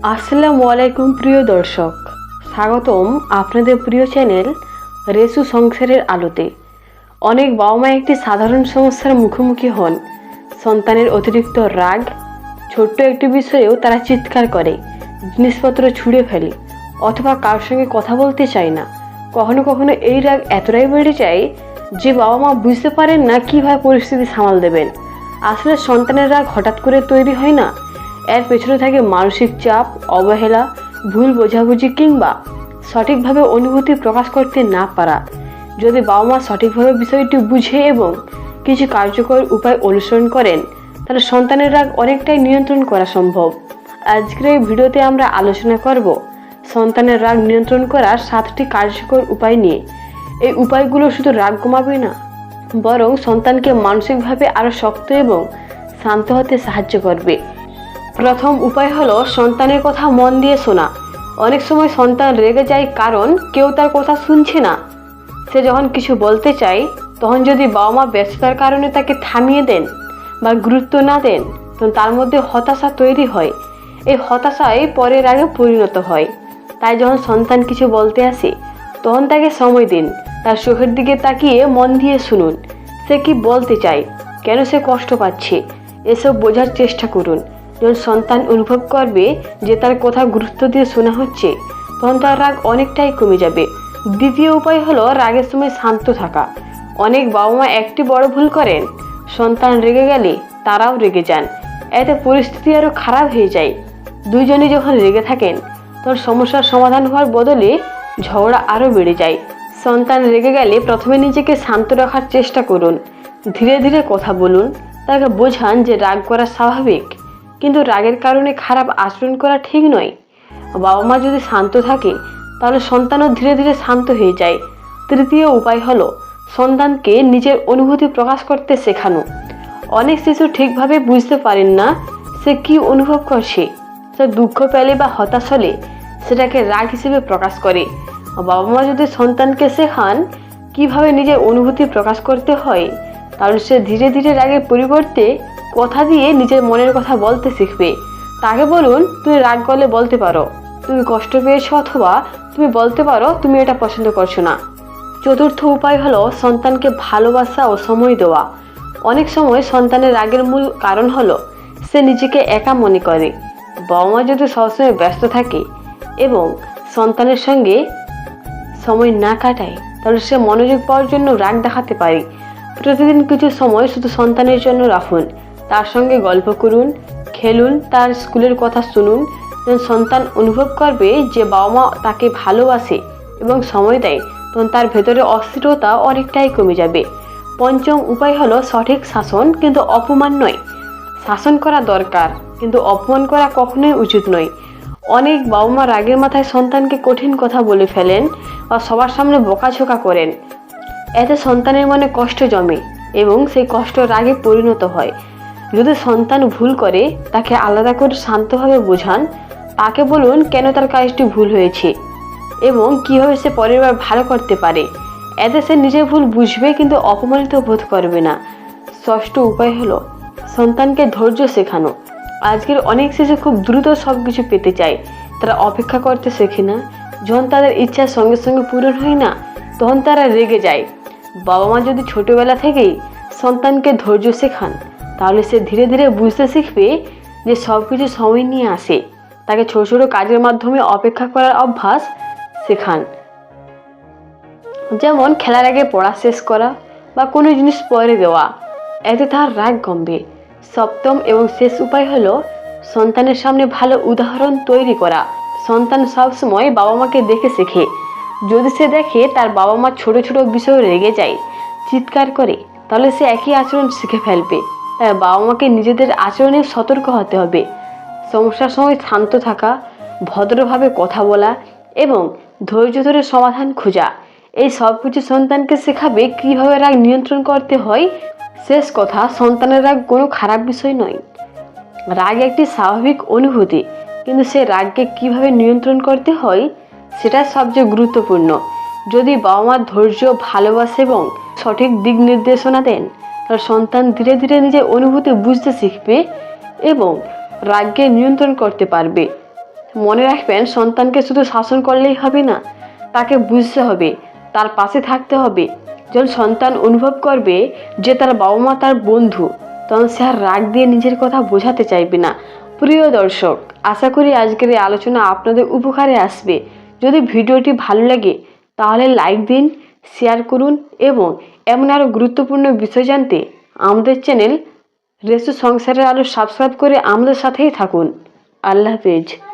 আসসালামু আলাইকুম প্রিয় দর্শক, স্বাগতম আপনাদের প্রিয় চ্যানেল রেসু সংসারের আলোতে। অনেক বাবা মা একটি সাধারণ সমস্যার মুখোমুখি হন। সন্তানের অতিরিক্ত রাগ, ছোট্ট একটি বিষয়েও তারা চিৎকার করে, জিনিসপত্র ছুঁড়ে ফেলে অথবা কারোর সঙ্গে কথা বলতে চায় না। কখনো কখনো এই রাগ এতটাই বেড়ে যায় যে বাবা মা বুঝতে পারেন না কীভাবে পরিস্থিতি সামাল দেবেন। আসলে সন্তানের রাগ হঠাৎ করে তৈরি হয় না, এর পেছনে থাকে মানসিক চাপ, অবহেলা, ভুল বোঝাবুঝি কিংবা সঠিকভাবে অনুভূতি প্রকাশ করতে না পারা। যদি বাবা মা সঠিকভাবে বিষয়টি বুঝে এবং কিছু কার্যকর উপায় অনুসরণ করেন, তাহলে সন্তানের রাগ অনেকটাই নিয়ন্ত্রণ করা সম্ভব। আজকের এই ভিডিওতে আমরা আলোচনা করব সন্তানের রাগ নিয়ন্ত্রণ করার 7টি কার্যকর উপায় নিয়ে। এই উপায়গুলো শুধু রাগ কমাবে না, বরং সন্তানকে মানসিকভাবে আরও শক্ত এবং শান্ত হতে সাহায্য করবে। প্রথম উপায় হলো সন্তানের কথা মন দিয়ে শোনা। অনেক সময় সন্তান রেগে যায় কারণ কেউ তার কথা শুনছে না। সে যখন কিছু বলতে চায়, তখন যদি বাবা মা ব্যস্ততার কারণে তাকে থামিয়ে দেন বা গুরুত্ব না দেন, তখন তার মধ্যে হতাশা তৈরি হয়। এই হতাশায় পরে রাগে পরিণত হয়। তাই যখন সন্তান কিছু বলতে আসে, তখন তাকে সময় দিন। তার চোখের দিকে তাকিয়ে মন দিয়ে শুনুন। সে কি বলতে চায়, কেন সে কষ্ট পাচ্ছে, এসব বোঝার চেষ্টা করুন। যখন সন্তান অনুভব করবে যে তার কথা গুরুত্ব দিয়ে শোনা হচ্ছে, তখন তার রাগ অনেকটাই কমে যাবে। দ্বিতীয় উপায় হলো রাগের সময় শান্ত থাকা। অনেক বাবা মা একটি বড় ভুল করেন, সন্তান রেগে গেলে তারাও রেগে যান। এতে পরিস্থিতি আরও খারাপ হয়ে যায়। দুইজনে যখন রেগে থাকেন, তখন সমস্যার সমাধান হওয়ার বদলে ঝগড়া আরও বেড়ে যায়। সন্তান রেগে গেলে প্রথমে নিজেকে শান্ত রাখার চেষ্টা করুন। ধীরে ধীরে কথা বলুন, তাকে বোঝান যে রাগ করা স্বাভাবিক, কিন্তু রাগের কারণে খারাপ আচরণ করা ঠিক নয়। বাবা মা যদি শান্ত থাকে, তাহলে সন্তানও ধীরে ধীরে শান্ত হয়ে যায়। তৃতীয় উপায় হলো সন্তানকে নিজের অনুভূতি প্রকাশ করতে শেখানো। অনেক শিশু ঠিকভাবে বুঝতে পারেন না সে কি অনুভব করছে। সে দুঃখ পেলে বা হতাশ হলে সেটাকে রাগ হিসেবে প্রকাশ করে। বাবা মা যদি সন্তানকে শেখান কিভাবে নিজের অনুভূতি প্রকাশ করতে হয়, তাহলে সে ধীরে ধীরে রাগের পরিবর্তে কথা দিয়ে নিজের মনের কথা বলতে শিখবে। তাকে বলুন, তুমি রাগ করলে বলতে পারো তুমি কষ্ট পেয়েছো, অথবা তুমি বলতে পারো তুমি এটা পছন্দ করছো না। চতুর্থ উপায় হলো সন্তানকে ভালোবাসা ও সময় দেওয়া। অনেক সময় সন্তানের রাগের মূল কারণ হলো সে নিজেকে একা মনে করে। বাবা মা যদি সবসময় ব্যস্ত থাকে এবং সন্তানের সঙ্গে সময় না কাটায়, তাহলে সে মনোযোগ পাওয়ার জন্য রাগ দেখাতে পারে। প্রতিদিন কিছু সময় শুধু সন্তানের জন্য রাখুন। তার সঙ্গে গল্প করুন, খেলুন, তার স্কুলের কথা শুনুন। যখন সন্তান অনুভব করবে যে বাবা মা তাকে ভালোবাসে এবং সময় দেয়, তখন তার ভেতরে অস্থিরতা অনেকটাই কমে যাবে। পঞ্চম উপায় হলো সঠিক শাসন, কিন্তু অপমান নয়। শাসন করা দরকার, কিন্তু অপমান করা কখনোই উচিত নয়। অনেক বাবা মা রাগের মাথায় সন্তানকে কঠিন কথা বলে ফেলেন বা সবার সামনে বকাঝোকা করেন। এতে সন্তানের মনে কষ্ট জমে এবং সেই কষ্ট রাগে পরিণত হয়। যদি সন্তান ভুল করে, তাকে আলাদা করে শান্তভাবে বোঝান। তাকে বলুন কেন তার কাজটি ভুল হয়েছে এবং কিভাবে সে পরের বার ভালো করতে পারে। এতে সে নিজের ভুল বুঝবে, কিন্তু অপমানিত বোধ করবে না। ষষ্ঠ উপায় হলো সন্তানকে ধৈর্য শেখানো। আজকের অনেক শিশু খুব দ্রুত সব কিছু পেতে চায়। তারা অপেক্ষা করতে শেখে না। যখন তাদের ইচ্ছার সঙ্গে সঙ্গে পূরণ হয় না, তখন তারা রেগে যায়। বাবা মা যদি ছোটবেলা থেকেই সন্তানকে ধৈর্য শেখান, তাহলে সে ধীরে ধীরে বুঝতে শিখবে যে সব কিছু সময় নিয়ে আসে। তাকে ছোট ছোট কাজের মাধ্যমে অপেক্ষা করার অভ্যাস শেখান, যেমন খেলার আগে পড়া শেষ করা বা কোনো জিনিস পরে দেওয়া। এতে তার রাগ কমবে। সপ্তম এবং শেষ উপায় হলো সন্তানের সামনে ভালো উদাহরণ তৈরি করা। সন্তান সবসময় বাবা মাকে দেখে শেখে। যদি সে দেখে তার বাবা মা ছোট ছোট বিষয়ে রেগে যায়, চিৎকার করে, তাহলে সে একই আচরণ শিখে ফেলবে। তাই বাবা মাকে নিজেদের আচরণে সতর্ক হতে হবে। সমস্যার সময় শান্ত থাকা, ভদ্রভাবে কথা বলা এবং ধৈর্য ধরে সমাধান খোঁজা, এই সব কিছু সন্তানকে শেখাবে কীভাবে রাগ নিয়ন্ত্রণ করতে হয়। শেষ কথা, সন্তানের রাগ কোনো খারাপ বিষয় নয়। রাগ একটি স্বাভাবিক অনুভূতি, কিন্তু সে রাগকে কীভাবে নিয়ন্ত্রণ করতে হয় সেটা সবচেয়ে গুরুত্বপূর্ণ। যদি বাবা মা ধৈর্য, ভালোবাসা এবং সঠিক দিক নির্দেশনা দেন, তাহলে সন্তান ধীরে ধীরে নিজের অনুভূতি বুঝতে শিখবে এবং রাগকে নিয়ন্ত্রণ করতে পারবে। মনে রাখবেন, সন্তানকে শুধু শাসন করলেই হবে না, তাকে বুঝতে হবে, তার পাশে থাকতে হবে। যখন সন্তান অনুভব করবে যে তার বাবা মা তার বন্ধু, তখন সে আর রাগ দিয়ে নিজের কথা বোঝাতে চাইবে না। প্রিয় দর্শক, আশা করি আজকের এই আলোচনা আপনাদের উপকারে আসবে। যদি ভিডিওটি ভালো লাগে তাহলে লাইক দিন, শেয়ার করুন এবং এমন আরও গুরুত্বপূর্ণ বিষয় জানতে আমাদের চ্যানেল রেসু সংসারের আলো সাবস্ক্রাইব করে আমাদের সাথেই থাকুন। আল্লাহ হাফেজ।